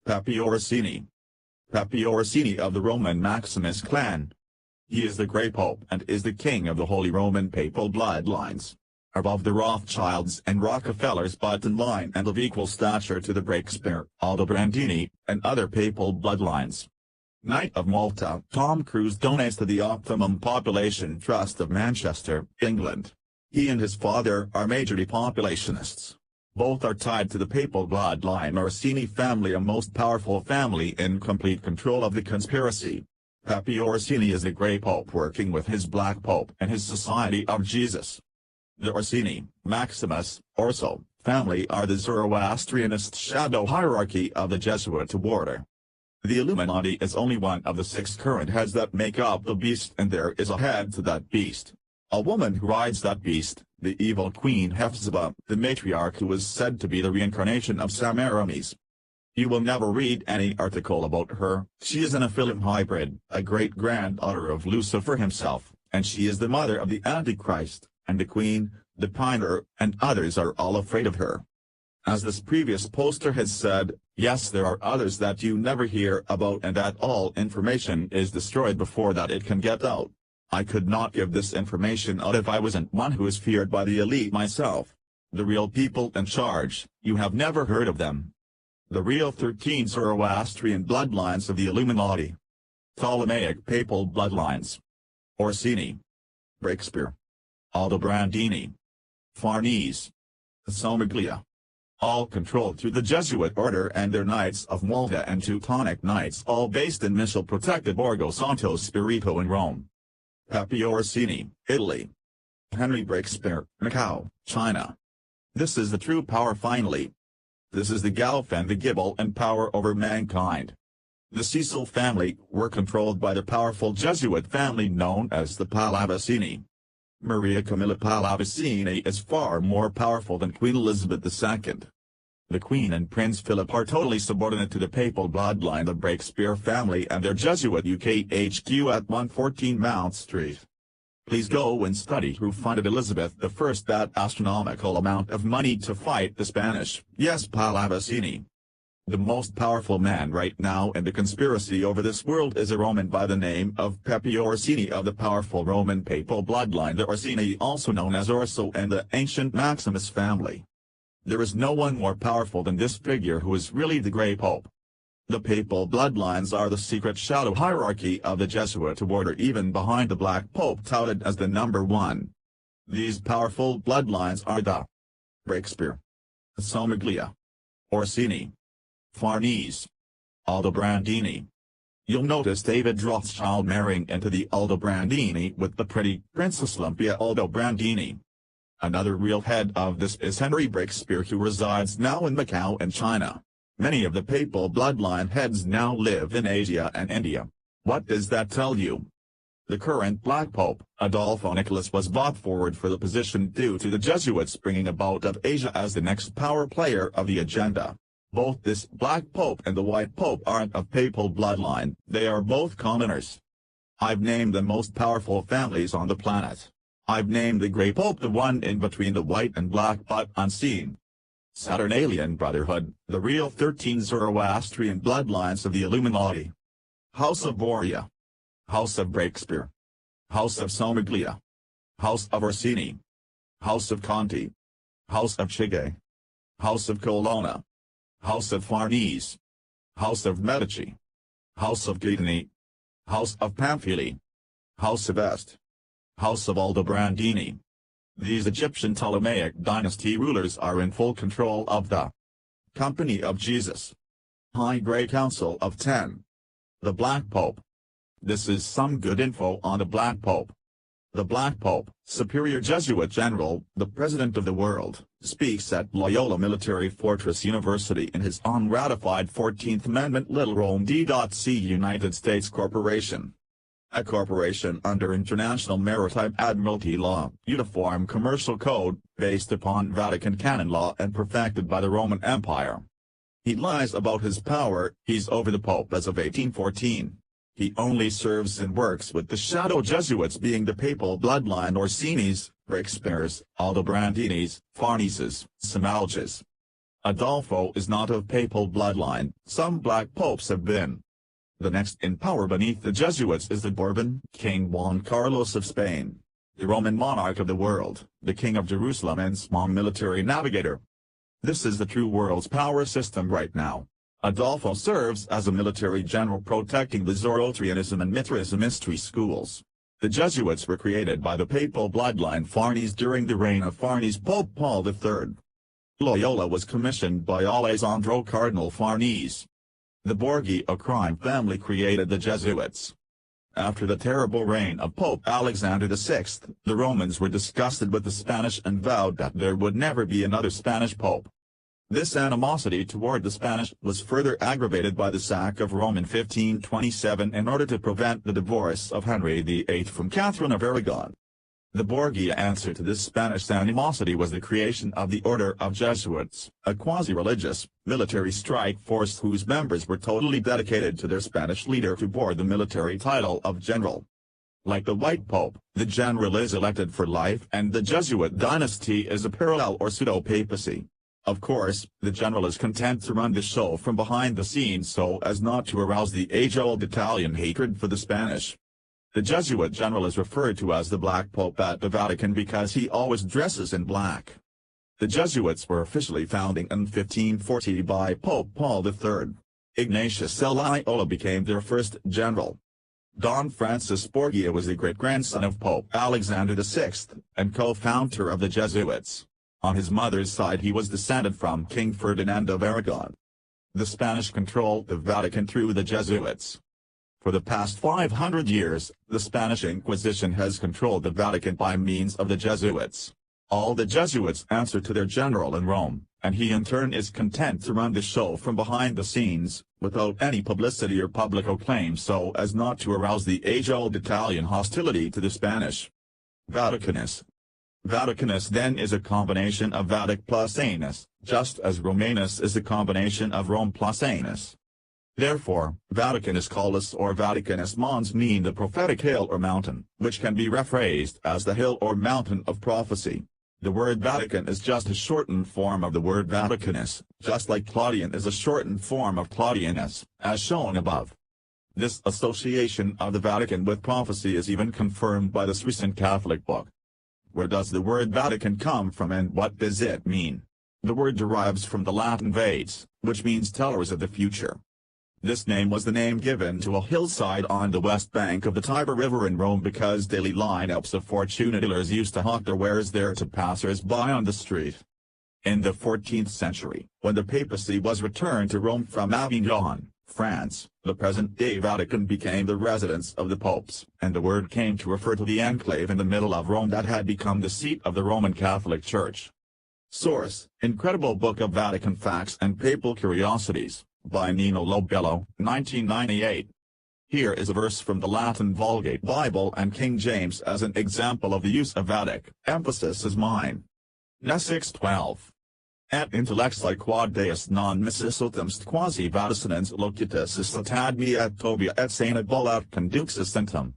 Pepe Orsini. Pepe Orsini of the Roman Maximus clan. He is the Grey Pope and is the king of the Holy Roman Papal bloodlines. Above the Rothschilds and Rockefellers but in line and of equal stature to the Breakspear, Aldobrandini, and other papal bloodlines. Knight of Malta, Tom Cruise donates to the Optimum Population Trust of Manchester, England. He and his father are major depopulationists. Both are tied to the papal bloodline Orsini family, a most powerful family in complete control of the conspiracy. Pepe Orsini is the Grey Pope working with his Black Pope and his Society of Jesus. The Orsini, Maximus, Orso, family are the Zoroastrianist shadow hierarchy of the Jesuit order. The Illuminati is only one of the 6 current heads that make up the beast, and there is a head to that beast. A woman who rides that beast, the evil Queen Hephzibah, the matriarch who is said to be the reincarnation of Semiramis. You will never read any article about her. She is an Nephilim hybrid, a great-granddaughter of Lucifer himself, and she is the mother of the Antichrist, and the Queen, the Piner, and others are all afraid of her. As this previous poster has said, yes, there are others that you never hear about, and that all information is destroyed before that it can get out. I could not give this information out if I wasn't one who is feared by the elite myself. The real people in charge, you have never heard of them. The real 13 Zoroastrian bloodlines of the Illuminati. Ptolemaic papal bloodlines. Orsini. Breakspear. Aldobrandini. Farnese. Somaglia. All controlled through the Jesuit order and their Knights of Malta and Teutonic Knights, all based in missile-protected Borgo Santo Spirito in Rome. Pepe Orsini, Italy. Henry Breakspear, Macau, China. This is the true power finally. This is the Guelph and the Gibel and power over mankind. The Cecil family were controlled by the powerful Jesuit family known as the Pallavicini. Maria Camilla Pallavicini is far more powerful than Queen Elizabeth II. The Queen and Prince Philip are totally subordinate to the papal bloodline, the Breakspear family and their Jesuit UK HQ at 114 Mount Street. Please go and study who funded Elizabeth I that astronomical amount of money to fight the Spanish. Yes, Pallavicini. The most powerful man right now in the conspiracy over this world is a Roman by the name of Pepe Orsini of the powerful Roman papal bloodline, the Orsini, also known as Orso, and the ancient Maximus family. There is no one more powerful than this figure, who is really the Grey Pope. The papal bloodlines are the secret shadow hierarchy of the Jesuit order, even behind the Black Pope touted as the number 1. These powerful bloodlines are the Breakspear, Somaglia, Orsini, Farnese, Aldobrandini. You'll notice David Rothschild marrying into the Aldobrandini with the pretty Princess Olympia Aldobrandini. Another real head of this is Henry Breakspear, who resides now in Macau and China. Many of the papal bloodline heads now live in Asia and India. What does that tell you? The current Black Pope, Adolfo Nicholas, was brought forward for the position due to the Jesuits bringing about of Asia as the next power player of the agenda. Both this Black Pope and the White Pope aren't of papal bloodline, they are both commoners. I've named the most powerful families on the planet. I've named the Grey Pope the one in between the white and black but unseen. Saturnalian Brotherhood, the real 13 Zoroastrian bloodlines of the Illuminati. House of Borea. House of Breakspear. House of Somaglia. House of Orsini. House of Conti. House of Chige. House of Colonna. House of Farnese. House of Medici. House of Gaetani. House of Pamphili. House of Este. House of Aldobrandini. These Egyptian Ptolemaic dynasty rulers are in full control of the Company of Jesus. High Grey Council of 10. The Black Pope. This is some good info on the Black Pope. The Black Pope, Superior Jesuit General, the President of the world, speaks at Loyola Military Fortress University in his unratified 14th Amendment Little Rome D.C. United States Corporation. A corporation under International Maritime Admiralty Law, Uniform Commercial Code, based upon Vatican canon law and perfected by the Roman Empire. He lies about his power. He's over the Pope as of 1814. He only serves and works with the shadow Jesuits, being the papal bloodline Orsinis, Breakspears, Aldobrandinis, Farneses, Samalges. Adolfo is not of papal bloodline, some black popes have been. The next in power beneath the Jesuits is the Bourbon, King Juan Carlos of Spain, the Roman monarch of the world, the King of Jerusalem and small military navigator. This is the true world's power system right now. Adolfo serves as a military general protecting the Zoroastrianism and Mithraism mystery schools. The Jesuits were created by the papal bloodline Farnese during the reign of Farnese Pope Paul III. Loyola was commissioned by Alessandro Cardinal Farnese. The Borghi, a crime family, created the Jesuits. After the terrible reign of Pope Alexander VI, the Romans were disgusted with the Spanish and vowed that there would never be another Spanish pope. This animosity toward the Spanish was further aggravated by the sack of Rome in 1527 in order to prevent the divorce of Henry VIII from Catherine of Aragon. The Borgia answer to this Spanish animosity was the creation of the Order of Jesuits, a quasi-religious, military strike force whose members were totally dedicated to their Spanish leader who bore the military title of general. Like the White Pope, the general is elected for life and the Jesuit dynasty is a parallel or pseudo-papacy. Of course, the general is content to run the show from behind the scenes so as not to arouse the age-old Italian hatred for the Spanish. The Jesuit general is referred to as the Black Pope at the Vatican because he always dresses in black. The Jesuits were officially founded in 1540 by Pope Paul III. Ignatius Loyola became their first general. Don Francis Borgia was the great-grandson of Pope Alexander VI, and co-founder of the Jesuits. On his mother's side he was descended from King Ferdinand of Aragon. The Spanish controlled the Vatican through the Jesuits. For the past 500 years, the Spanish Inquisition has controlled the Vatican by means of the Jesuits. All the Jesuits answer to their general in Rome, and he in turn is content to run the show from behind the scenes, without any publicity or public acclaim so as not to arouse the age-old Italian hostility to the Spanish. Vaticanus. Vaticanus then is a combination of Vatic plus Anus, just as Romanus is a combination of Rome plus Anus. Therefore, Vaticanus Collis or Vaticanus Mons mean the prophetic hill or mountain, which can be rephrased as the hill or mountain of prophecy. The word Vatican is just a shortened form of the word Vaticanus, just like Claudian is a shortened form of Claudianus, as shown above. This association of the Vatican with prophecy is even confirmed by this recent Catholic book. Where does the word Vatican come from and what does it mean? The word derives from the Latin vates, which means tellers of the future. This name was the name given to a hillside on the west bank of the Tiber River in Rome because daily lineups of fortune dealers used to hawk their wares there to passers-by on the street. In the 14th century, when the papacy was returned to Rome from Avignon, France, the present-day Vatican became the residence of the popes, and the word came to refer to the enclave in the middle of Rome that had become the seat of the Roman Catholic Church. Source: Incredible Book of Vatican Facts and Papal Curiosities, by Nino Lobello, 1998. Here is a verse from the Latin Vulgate Bible and King James as an example of the use of Vatic. Emphasis is mine. Ne 6:12. Et intellecti quod deus non missis utumst quasi vaticinans locutus est ad me et tobia et sana volat conduxus centum.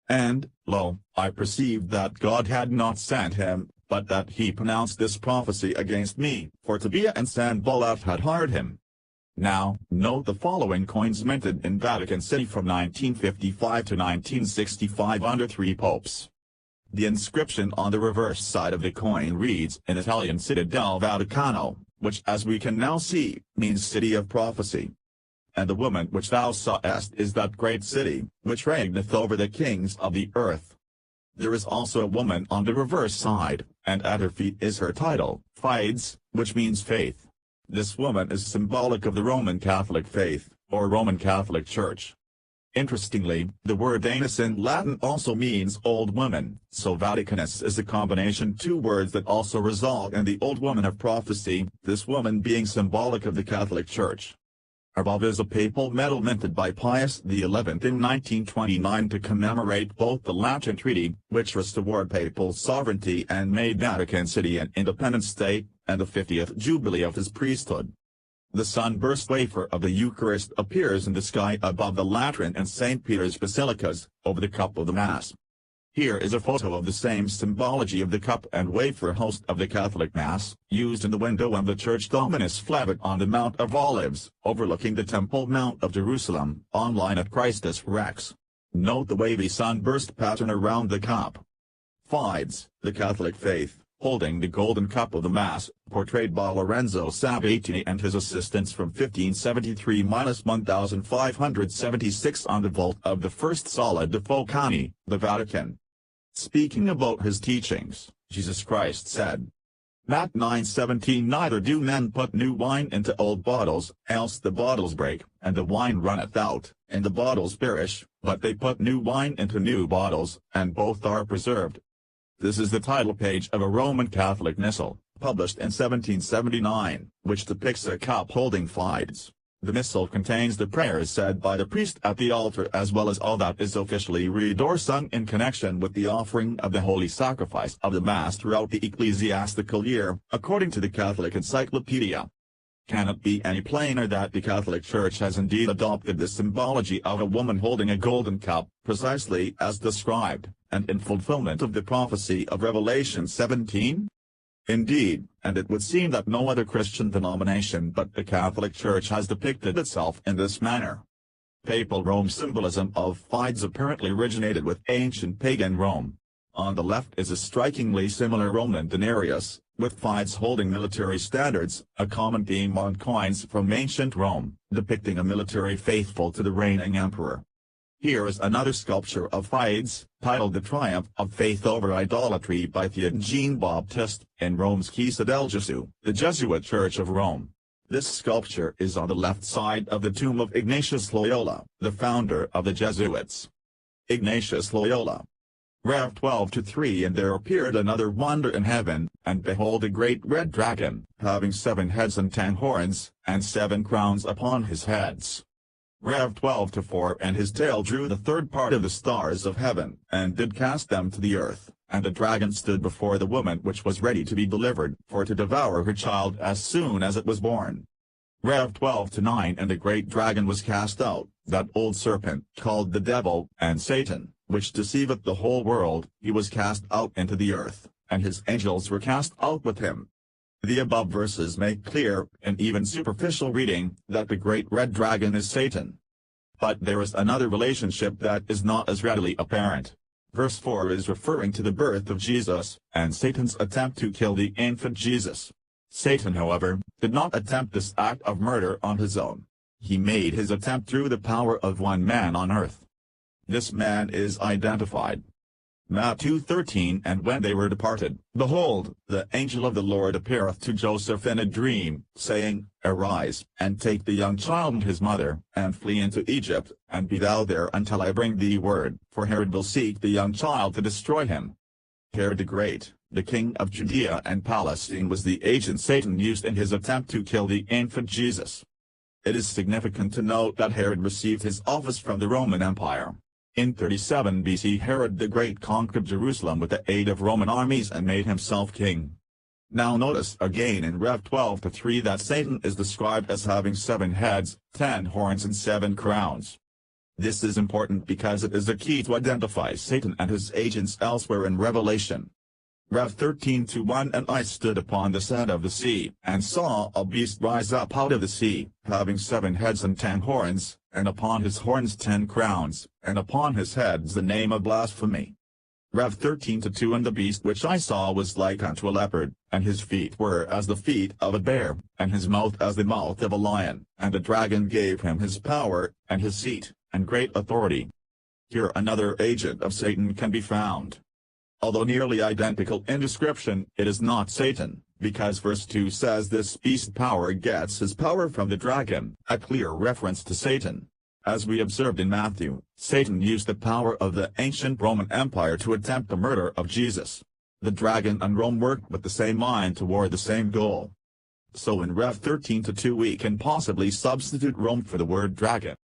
And, lo, I perceived that God had not sent him, but that he pronounced this prophecy against me, for Tobiah and Sanballat had hired him. Now, note the following coins minted in Vatican City from 1955 to 1965 under 3 popes. The inscription on the reverse side of the coin reads in Italian Città del Vaticano, which as we can now see, means city of prophecy. And the woman which thou sawest is that great city, which reigneth over the kings of the earth. There is also a woman on the reverse side, and at her feet is her title, Fides, which means faith. This woman is symbolic of the Roman Catholic faith, or Roman Catholic Church. Interestingly, the word anus in Latin also means old woman, so Vaticanus is a combination 2 words that also result in the old woman of prophecy, this woman being symbolic of the Catholic Church. Above is a papal medal minted by Pius XI in 1929 to commemorate both the Lateran Treaty, which restored papal sovereignty and made Vatican City an independent state, and the 50th jubilee of his priesthood. The sunburst wafer of the Eucharist appears in the sky above the Lateran and St. Peter's basilicas, over the cup of the Mass. Here is a photo of the same symbology of the cup and wafer host of the Catholic Mass, used in the window of the Church Dominus Flevit on the Mount of Olives, overlooking the Temple Mount of Jerusalem, online at Christus Rex. Note the wavy sunburst pattern around the cup. Fides, the Catholic faith, holding the golden cup of the Mass, portrayed by Lorenzo Sabatini and his assistants from 1573–1576 on the vault of the first Sala de Focani, the Vatican. Speaking about his teachings, Jesus Christ said, Matt 9:17 Neither do men put new wine into old bottles, else the bottles break, and the wine runneth out, and the bottles perish, but they put new wine into new bottles, and both are preserved. This is the title page of a Roman Catholic missal, published in 1779, which depicts a cup holding fides. The missal contains the prayers said by the priest at the altar as well as all that is officially read or sung in connection with the offering of the holy sacrifice of the Mass throughout the ecclesiastical year, according to the Catholic Encyclopedia. Can it be any plainer that the Catholic Church has indeed adopted the symbology of a woman holding a golden cup, precisely as described, and in fulfillment of the prophecy of Revelation 17? Indeed, and it would seem that no other Christian denomination but the Catholic Church has depicted itself in this manner. Papal Rome symbolism of fides apparently originated with ancient pagan Rome. On the left is a strikingly similar Roman denarius, with fides holding military standards, a common theme on coins from ancient Rome, depicting a military faithful to the reigning emperor. Here is another sculpture of fides, titled The Triumph of Faith Over Idolatry by Theodore Jean-Baptiste, in Rome's Chiesa del Gesù, the Jesuit Church of Rome. This sculpture is on the left side of the tomb of Ignatius Loyola, the founder of the Jesuits. Ignatius Loyola. Rev 12:3 And there appeared another wonder in heaven, and behold a great red dragon, having 7 heads and 10 horns, and 7 crowns upon his heads. Rev 12:4 And his tail drew the third part of the stars of heaven, and did cast them to the earth, and the dragon stood before the woman which was ready to be delivered, for to devour her child as soon as it was born. Rev 12:9 And the great dragon was cast out, that old serpent, called the devil, and Satan, which deceiveth the whole world, he was cast out into the earth, and his angels were cast out with him. The above verses make clear, in even superficial reading, that the great red dragon is Satan. But there is another relationship that is not as readily apparent. Verse 4 is referring to the birth of Jesus, and Satan's attempt to kill the infant Jesus. Satan, however, did not attempt this act of murder on his own. He made his attempt through the power of one man on earth. This man is identified. Matthew 2:13 And when they were departed, behold, the angel of the Lord appeareth to Joseph in a dream, saying, Arise, and take the young child and his mother, and flee into Egypt, and be thou there until I bring thee word, for Herod will seek the young child to destroy him. Herod the Great, the king of Judea and Palestine, was the agent Satan used in his attempt to kill the infant Jesus. It is significant to note that Herod received his office from the Roman Empire. In 37 BC Herod the Great conquered Jerusalem with the aid of Roman armies and made himself king. Now notice again in Rev 12:3 that Satan is described as having 7 heads, 10 horns and 7 crowns. This is important because it is a key to identify Satan and his agents elsewhere in Revelation. Rev 13:1 And I stood upon the sand of the sea, and saw a beast rise up out of the sea, having 7 heads and 10 horns, and upon his horns 10 crowns, and upon his heads the name of blasphemy. Rev 13:2 And the beast which I saw was like unto a leopard, and his feet were as the feet of a bear, and his mouth as the mouth of a lion, and the dragon gave him his power, and his seat, and great authority. Here another agent of Satan can be found. Although nearly identical in description, it is not Satan, because verse 2 says this beast power gets his power from the dragon, a clear reference to Satan. As we observed in Matthew, Satan used the power of the ancient Roman Empire to attempt the murder of Jesus. The dragon and Rome worked with the same mind toward the same goal. So in Rev 13:2 we can possibly substitute Rome for the word dragon.